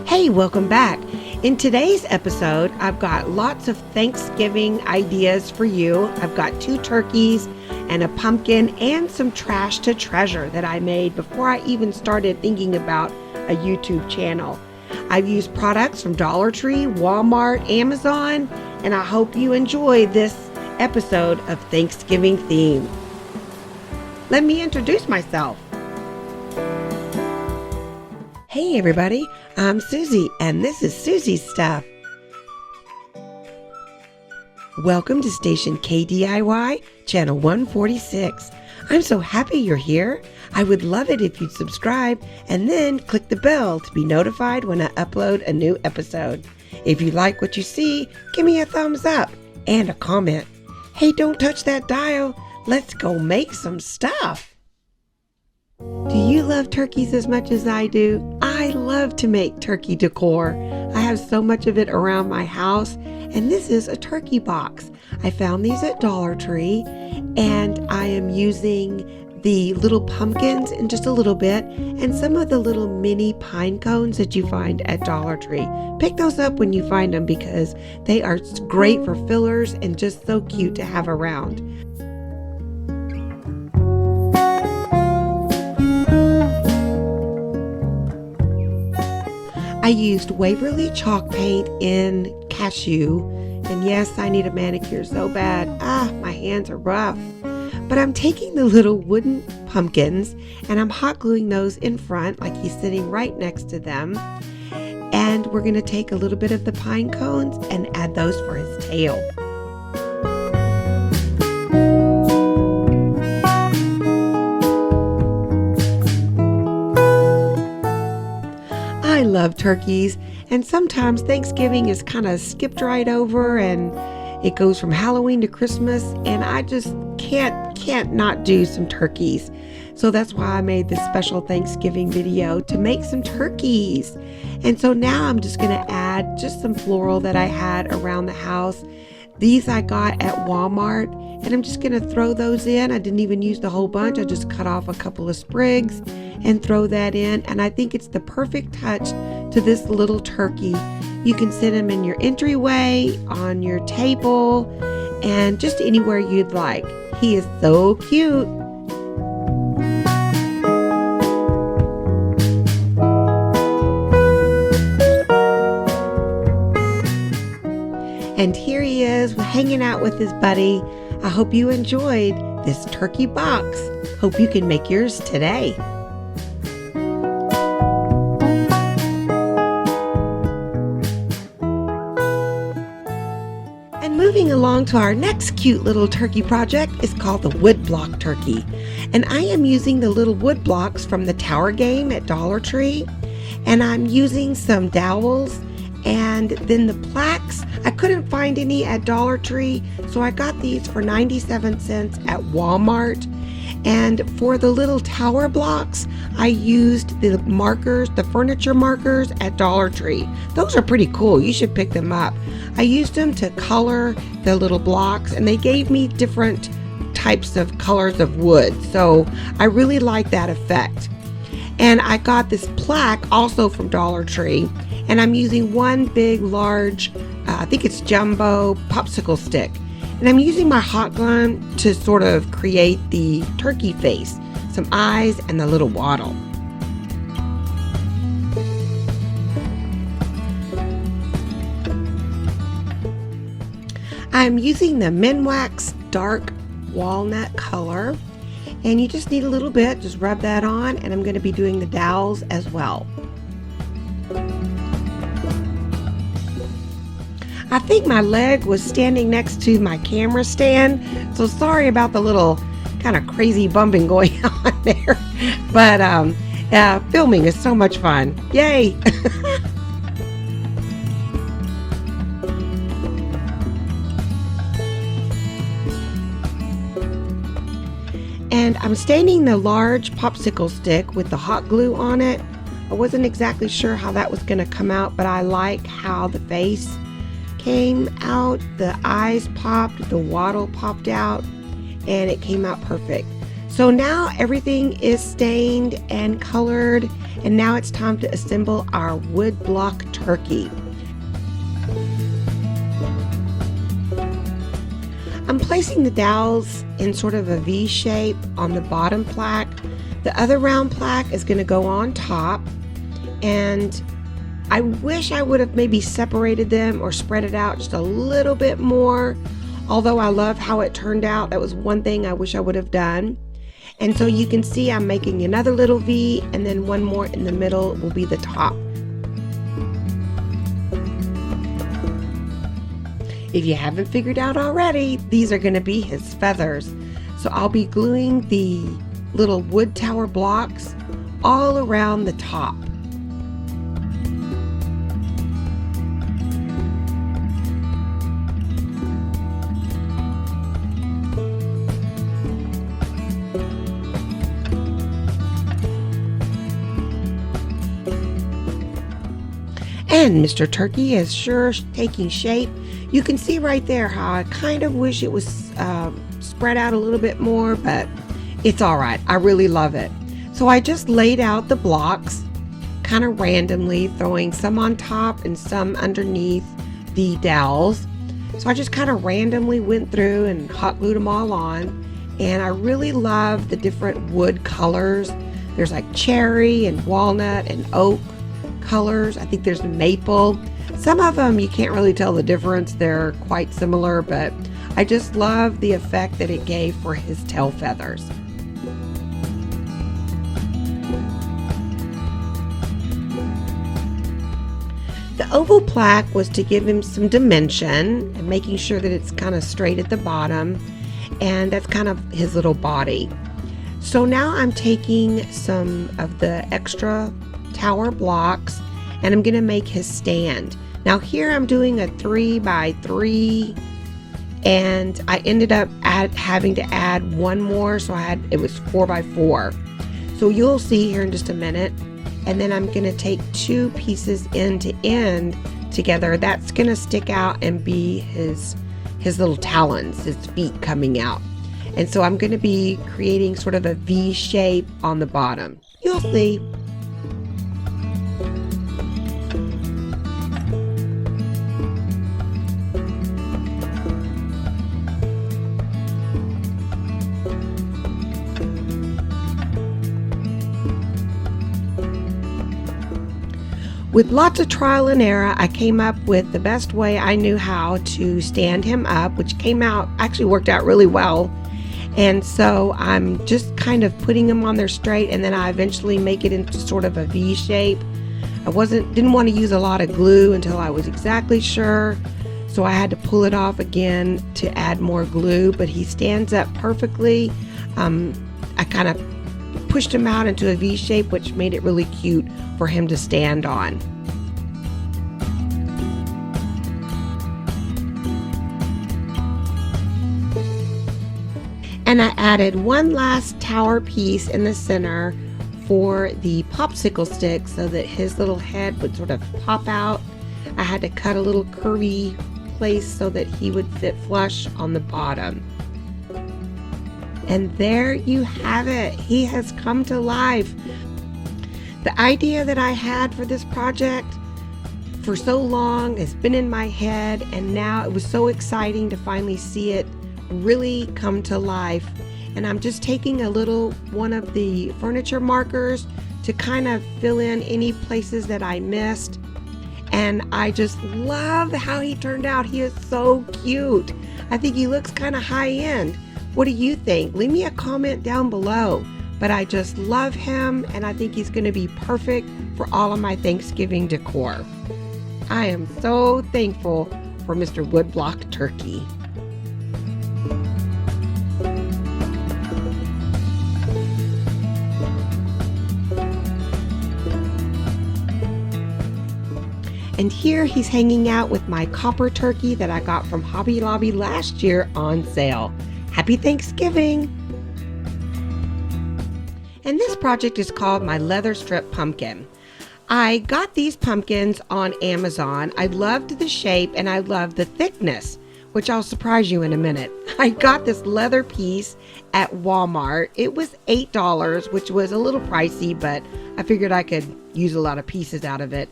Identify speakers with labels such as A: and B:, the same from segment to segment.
A: Hey, welcome back. In today's episode, I've got lots of Thanksgiving ideas for you. I've got 2 turkeys and a pumpkin and some trash to treasure that I made before I even started thinking about a YouTube channel. I've used products from Dollar Tree, Walmart, Amazon, and I hope you enjoy this episode of Thanksgiving theme. Let me introduce myself. Hey everybody, I'm Soozie and this is Soozie's Stuff. Welcome to Station KDIY, Channel 146. I'm so happy you're here. I would love it if you'd subscribe and then click the bell to be notified when I upload a new episode. If you like what you see, give me a thumbs up and a comment. Hey, don't touch that dial. Let's go make some stuff. Do you love turkeys as much as I do? I love to make turkey decor. I have so much of it around my house, and this is a turkey box. I found these at Dollar Tree, and I am using the little pumpkins in just a little bit, and some of the little mini pine cones that you find at Dollar Tree. Pick those up when you find them because they are great for fillers and just so cute to have around. I used Waverly chalk paint in cashew, and yes, I need a manicure so bad. My hands are rough. But I'm taking the little wooden pumpkins and I'm hot gluing those in front like he's sitting right next to them. And we're going to take a little bit of the pine cones and add those for his tail. I love turkeys, and sometimes Thanksgiving is kind of skipped right over and it goes from Halloween to Christmas, and I just can't not do some turkeys. So that's why I made this special Thanksgiving video to make some turkeys. And so now I'm just going to add just some floral that I had around the house. These I got at Walmart, and I'm just going to throw those in. I didn't even use the whole bunch. I just cut off a couple of sprigs and throw that in. And I think it's the perfect touch to this little turkey. You can sit him in your entryway, on your table, and just anywhere you'd like. He is so cute. And here he is hanging out with his buddy. I hope you enjoyed this turkey box. Hope you can make yours today. And moving along to our next cute little turkey project is called the wood block turkey. And I am using the little wood blocks from the tower game at Dollar Tree. And I'm using some dowels. And then the plaques, I couldn't find any at Dollar Tree, so I got these for 97 cents at Walmart. And for the little tower blocks, I used the markers, the furniture markers at Dollar Tree. Those are pretty cool. You should pick them up. I used them to color the little blocks, and they gave me different types of colors of wood. So I really like that effect. And I got this plaque also from Dollar Tree. And I'm using one big, large, I think it's jumbo popsicle stick. And I'm using my hot glue to sort of create the turkey face, some eyes, and the little wattle. I'm using the Minwax dark walnut color. And you just need a little bit, just rub that on, and I'm going to be doing the dowels as well. I think my leg was standing next to my camera stand, so sorry about the little kind of crazy bumping going on there. But filming is so much fun. Yay! And I'm staining the large popsicle stick with the hot glue on it. I wasn't exactly sure how that was going to come out, but I like how the face came out. The eyes popped, the wattle popped out, and it came out perfect. So now everything is stained and colored, and now it's time to assemble our wood block turkey. I'm placing the dowels in sort of a V shape on the bottom plaque. The other round plaque is going to go on top, and I wish I would have maybe separated them or spread it out just a little bit more. Although I love how it turned out, that was one thing I wish I would have done. And so you can see I'm making another little V, and then one more in the middle will be the top. If you haven't figured out already, these are going to be his feathers. So I'll be gluing the little wood tower blocks all around the top. And Mr. Turkey is sure taking shape. You can see right there how I kind of wish it was spread out a little bit more, but it's all right. I really love it. So I just laid out the blocks kind of randomly, throwing some on top and some underneath the dowels. So I just kind of randomly went through and hot glued them all on. And I really love the different wood colors. There's like cherry and walnut and oak colors. I think there's maple. Some of them you can't really tell the difference. They're quite similar, but I just love the effect that it gave for his tail feathers. The oval plaque was to give him some dimension and making sure that it's kind of straight at the bottom, and that's kind of his little body. So now I'm taking some of the extra tower blocks and I'm going to make his stand. Now here I'm doing a 3x3, and I ended up having to add one more, so it was 4x4. So you'll see here in just a minute. And then I'm going to take two pieces end to end together. That's going to stick out and be his little talons, his feet coming out. And so I'm going to be creating sort of a V shape on the bottom. You'll see. With lots of trial and error, I came up with the best way I knew how to stand him up, which actually worked out really well. And so I'm just kind of putting him on there straight, and then I eventually make it into sort of a V shape. I didn't want to use a lot of glue until I was exactly sure, so I had to pull it off again to add more glue, but he stands up perfectly. I kind of pushed him out into a V shape, which made it really cute for him to stand on. And I added one last tower piece in the center for the popsicle stick so that his little head would sort of pop out. I had to cut a little curvy place so that he would fit flush on the bottom. And there you have it. He has come to life. The idea that I had for this project for so long has been in my head, and now it was so exciting to finally see it really come to life. And I'm just taking one of the furniture markers to kind of fill in any places that I missed. And I just love how he turned out. He is so cute. I think he looks kind of high end. What do you think? Leave me a comment down below. But I just love him, and I think he's going to be perfect for all of my Thanksgiving decor. I am so thankful for Mr. Woodblock Turkey. And here he's hanging out with my copper turkey that I got from Hobby Lobby last year on sale. Happy Thanksgiving! And this project is called my leather strip pumpkin. I got these pumpkins on Amazon. I loved the shape and I loved the thickness. which I'll surprise you in a minute. I got this leather piece at Walmart. It was $8, which was a little pricey, but I figured I could use a lot of pieces out of it.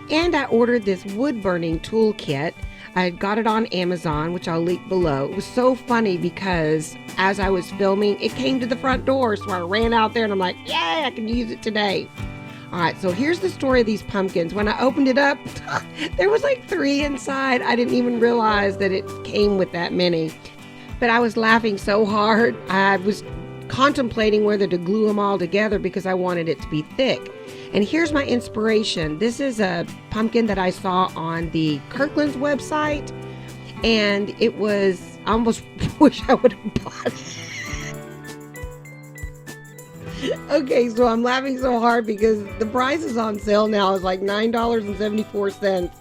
A: And I ordered this wood burning tool kit. I got it on Amazon, which I'll link below. It was so funny because as I was filming, it came to the front door. So I ran out there and I'm like, yay, I can use it today. All right, so here's the story of these pumpkins. When I opened it up, there was like 3 inside. I didn't even realize that it came with that many. But I was laughing so hard. I was contemplating whether to glue them all together because I wanted it to be thick. And here's my inspiration. This is a pumpkin that I saw on the Kirkland's website. And it was, I almost wish I would have bought it. Okay, so I'm laughing so hard because the price is on sale now. It's like $9.74.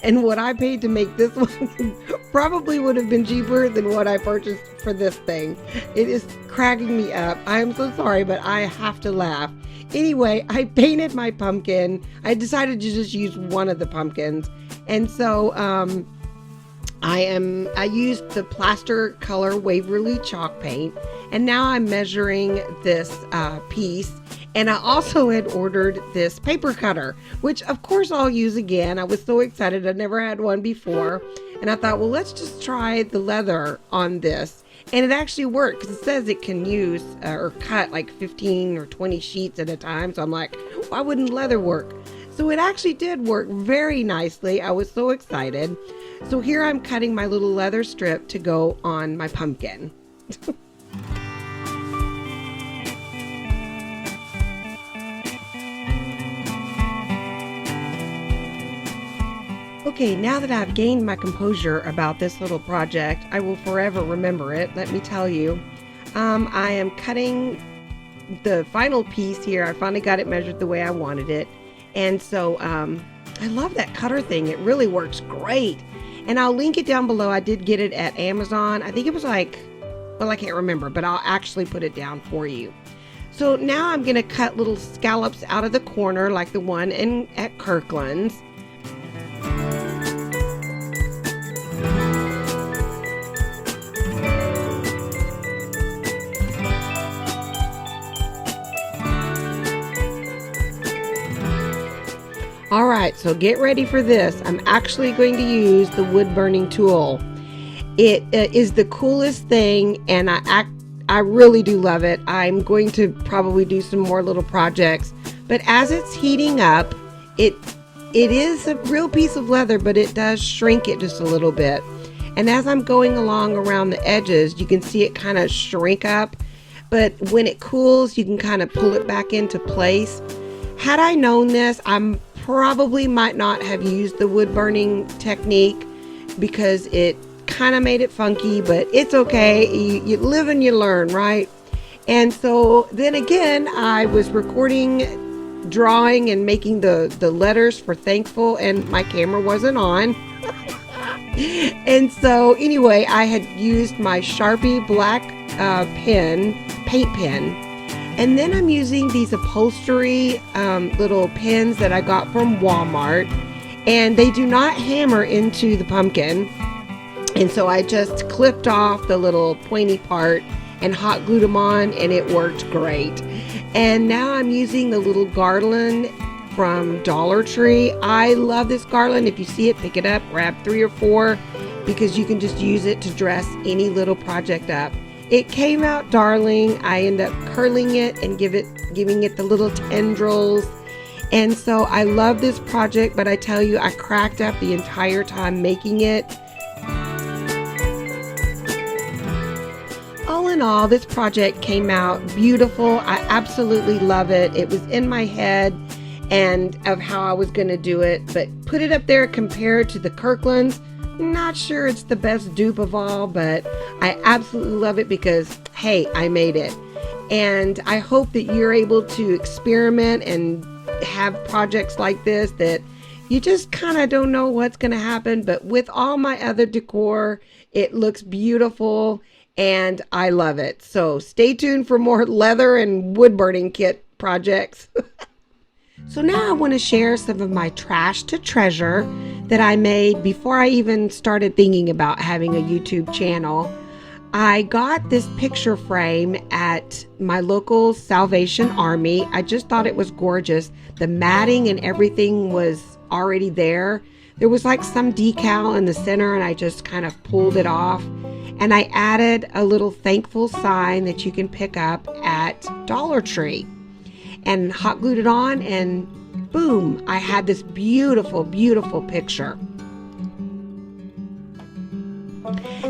A: And what I paid to make this one probably would have been cheaper than what I purchased for this thing. It is cracking me up. I am so sorry, but I have to laugh. Anyway, I painted my pumpkin. I decided to just use one of the pumpkins. And so I used the plaster color Waverly chalk paint. And now I'm measuring this piece. And I also had ordered this paper cutter, which of course I'll use again. I was so excited. I'd never had one before. And I thought, well, let's just try the leather on this. And it actually worked because it says it can use or cut like 15 or 20 sheets at a time. So I'm like, why wouldn't leather work? So it actually did work very nicely. I was so excited. So here I'm cutting my little leather strip to go on my pumpkin. Okay, now that I've gained my composure about this little project, I will forever remember it, let me tell you. I am cutting the final piece here. I finally got it measured the way I wanted it. And so I love that cutter thing. It really works great. And I'll link it down below. I did get it at Amazon. I think it was like, well, I can't remember, but I'll actually put it down for you. So now I'm going to cut little scallops out of the corner like the one at Kirkland's. All right, so get ready for this. I'm actually going to use the wood burning tool. It is the coolest thing, and I really do love it. I'm going to probably do some more little projects, but as it's heating up, it is a real piece of leather, but it does shrink it just a little bit. And as I'm going along around the edges, you can see it kind of shrink up, but when it cools, you can kind of pull it back into place. Had I known this, I'm probably might not have used the wood burning technique because it kind of made it funky, but it's okay. You live and you learn, right? And so then again, I was recording, drawing, and making the letters for thankful, and my camera wasn't on. And so anyway, I had used my Sharpie black paint pen. And then I'm using these upholstery little pins that I got from Walmart, and they do not hammer into the pumpkin. And so I just clipped off the little pointy part and hot glued them on, and it worked great. And now I'm using the little garland from Dollar Tree. I love this garland. If you see it, pick it up, grab 3 or 4, because you can just use it to dress any little project up. It came out darling. I end up curling it and giving it the little tendrils. And so I love this project, but I tell you, I cracked up the entire time making it. All in all, this project came out beautiful. I absolutely love it. It was in my head and of how I was going to do it, but put it up there compared to the Kirkland's. Not sure it's the best dupe of all, but I absolutely love it because, hey, I made it. And I hope that you're able to experiment and have projects like this that you just kind of don't know what's going to happen. But with all my other decor, it looks beautiful and I love it. So stay tuned for more leather and wood burning kit projects. So now I want to share some of my trash to treasure that I made before I even started thinking about having a YouTube channel. I got this picture frame at my local Salvation Army. I just thought it was gorgeous. The matting and everything was already there. There was like some decal in the center and I just kind of pulled it off. And I added a little thankful sign that you can pick up at Dollar Tree. And hot glued it on, and boom, I had this beautiful, beautiful picture.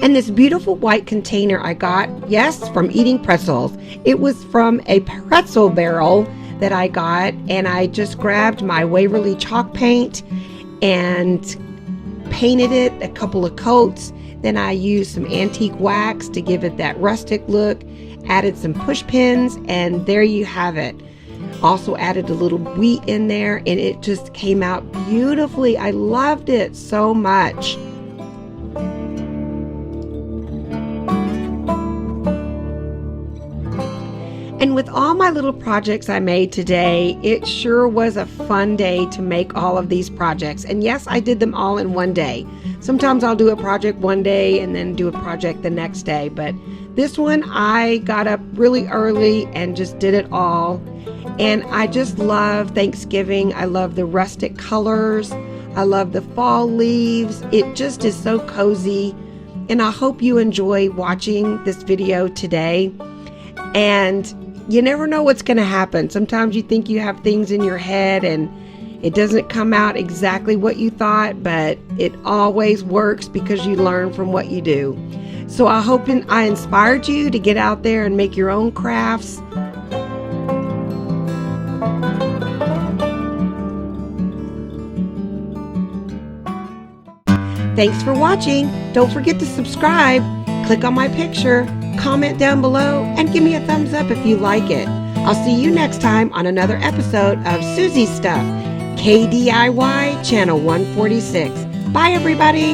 A: And this beautiful white container I got, yes, from eating pretzels. It was from a pretzel barrel that I got, and I just grabbed my Waverly chalk paint and painted it a couple of coats. Then I used some antique wax to give it that rustic look, added some push pins, and there you have it. Also added a little wheat in there, and it just came out beautifully. I loved it so much. And with all my little projects I made today, it sure was a fun day to make all of these projects. And yes, I did them all in one day. Sometimes I'll do a project one day and then do a project the next day. But this one, I got up really early and just did it all. And I just love Thanksgiving. I love the rustic colors. I love the fall leaves. It just is so cozy. And I hope you enjoy watching this video today. And you never know what's going to happen. Sometimes you think you have things in your head and it doesn't come out exactly what you thought, but it always works because you learn from what you do. So I hope I inspired you to get out there and make your own crafts. Thanks for watching. Don't forget to subscribe, click on my picture, comment down below, and give me a thumbs up if you like it. I'll see you next time on another episode of Soozie Stuff, KDIY Channel 146. Bye, everybody.